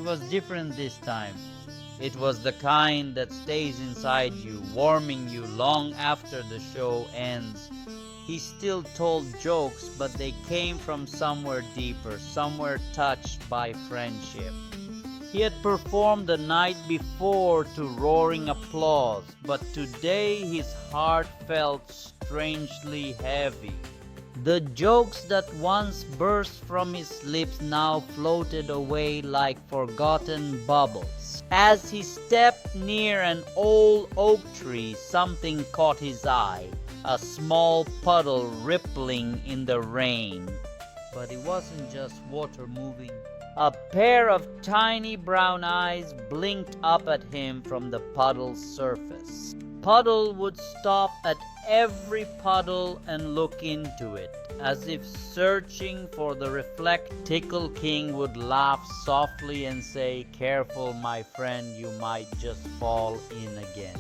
It was different this time. It was the kind that stays inside you, warming you long after the show ends. He still told jokes, but they came from somewhere deeper, somewhere touched by friendship. He had performed the night before to roaring applause, but today his heart felt strangely heavy. The jokes that once burst from his lips now floated away like forgotten bubbles. As he stepped near an old oak tree, something caught his eye, a small puddle rippling in the rain. But it wasn't just water moving. A pair of tiny brown eyes blinked up at him from the puddle's surface. Puddle would stop at every puddle and look into it, as if searching for the reflect. Tickle King would laugh softly and say, "Careful, my friend, you might just fall in again."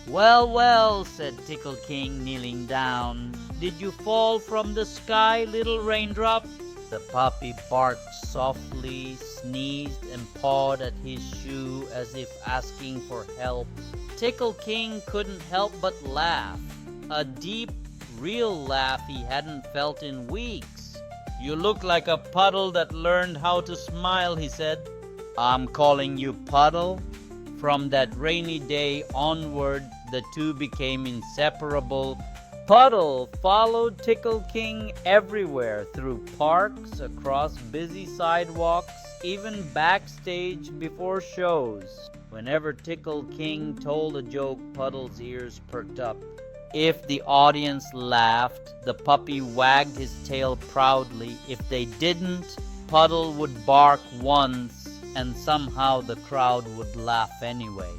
"Well, well," said Tickle King, kneeling down. "Did you fall from the sky, little raindrop?" The puppy barked softly, sneezed, and pawed at his shoe as if asking for help. Tickle King couldn't help but laugh, a deep, real laugh he hadn't felt in weeks. "You look like a puddle that learned how to smile," he said. "I'm calling you Puddle." From that rainy day onward, the two became inseparable. Puddle followed Tickle King everywhere, through parks, across busy sidewalks, even backstage before shows. Whenever Tickle King told a joke, Puddle's ears perked up. If the audience laughed, the puppy wagged his tail proudly. If they didn't, Puddle would bark once, and somehow the crowd would laugh anyway.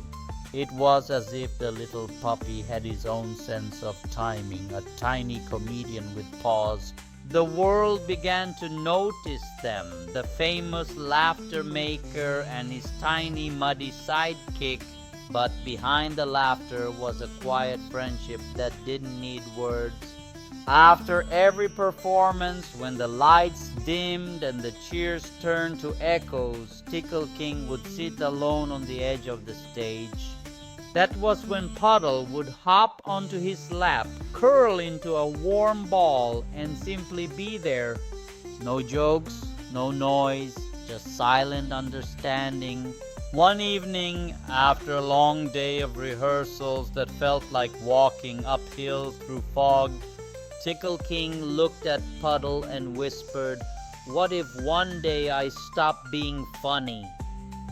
It was as if the little puppy had his own sense of timing, a tiny comedian with paws. The world began to notice them, the famous laughter maker and his tiny muddy sidekick. But behind the laughter was a quiet friendship that didn't need words. After every performance, when the lights dimmed and the cheers turned to echoes, Tickle King would sit alone on the edge of the stage. That was when Puddle would hop onto his lap, curl into a warm ball, and simply be there. No jokes, no noise, just silent understanding. One evening, after a long day of rehearsals that felt like walking uphill through fog, Tickle King looked at Puddle and whispered, "What if one day I stop being funny?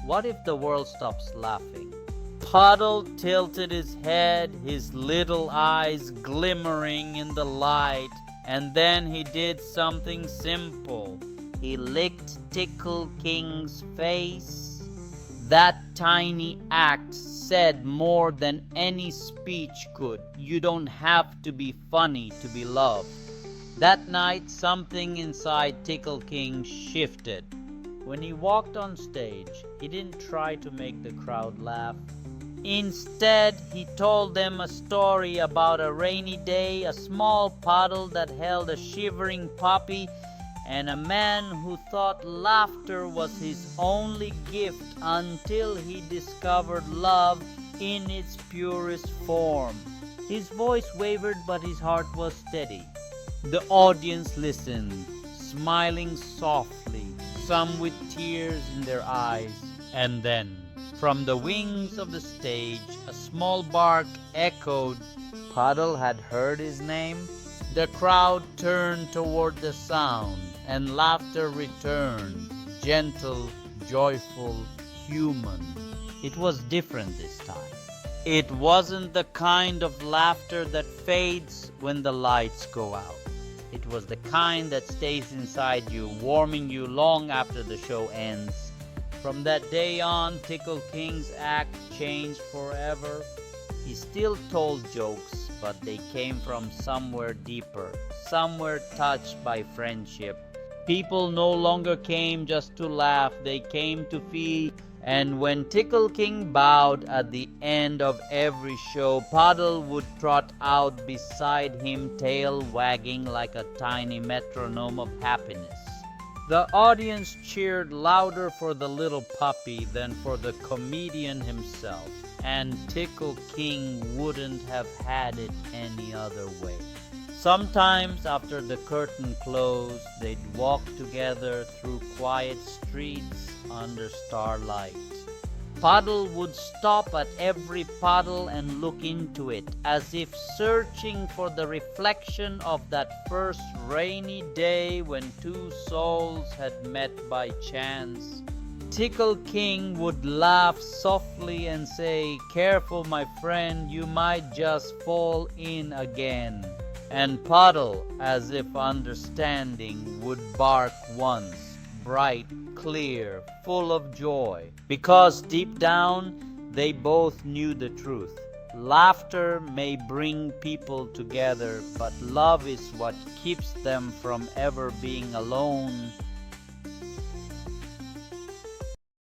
What if the world stops laughing?" Puddle tilted his head, his little eyes glimmering in the light, and then he did something simple. He licked Tickle King's face. That tiny act said more than any speech could. You don't have to be funny to be loved. That night, something inside Tickle King shifted. When he walked on stage, he didn't try to make the crowd laugh. Instead, he told them a story about a rainy day, a small puddle that held a shivering puppy, and a man who thought laughter was his only gift until he discovered love in its purest form. His voice wavered, but his heart was steady. The audience listened, smiling softly, some with tears in their eyes. And then, from the wings of the stage, a small bark echoed. Puddle had heard his name. The crowd turned toward the sound, and laughter returned, gentle, joyful, human. It was different this time. It wasn't the kind of laughter that fades when the lights go out. It was the kind that stays inside you, warming you long after the show ends. From that day on, Tickle King's act changed forever. He still told jokes, but they came from somewhere deeper, somewhere touched by friendship. People no longer came just to laugh, they came to feel. And when Tickle King bowed at the end of every show, Puddle would trot out beside him, tail wagging like a tiny metronome of happiness. The audience cheered louder for the little puppy than for the comedian himself, and Tickle King wouldn't have had it any other way. Sometimes after the curtain closed, they'd walk together through quiet streets under starlight. Puddle would stop at every puddle and look into it, as if searching for the reflection of that first rainy day when two souls had met by chance. Tickle King would laugh softly and say, "Careful, my friend, you might just fall in again." And Puddle, as if understanding, would bark once, bright, clear, full of joy, because deep down they both knew the truth. Laughter may bring people together, but love is what keeps them from ever being alone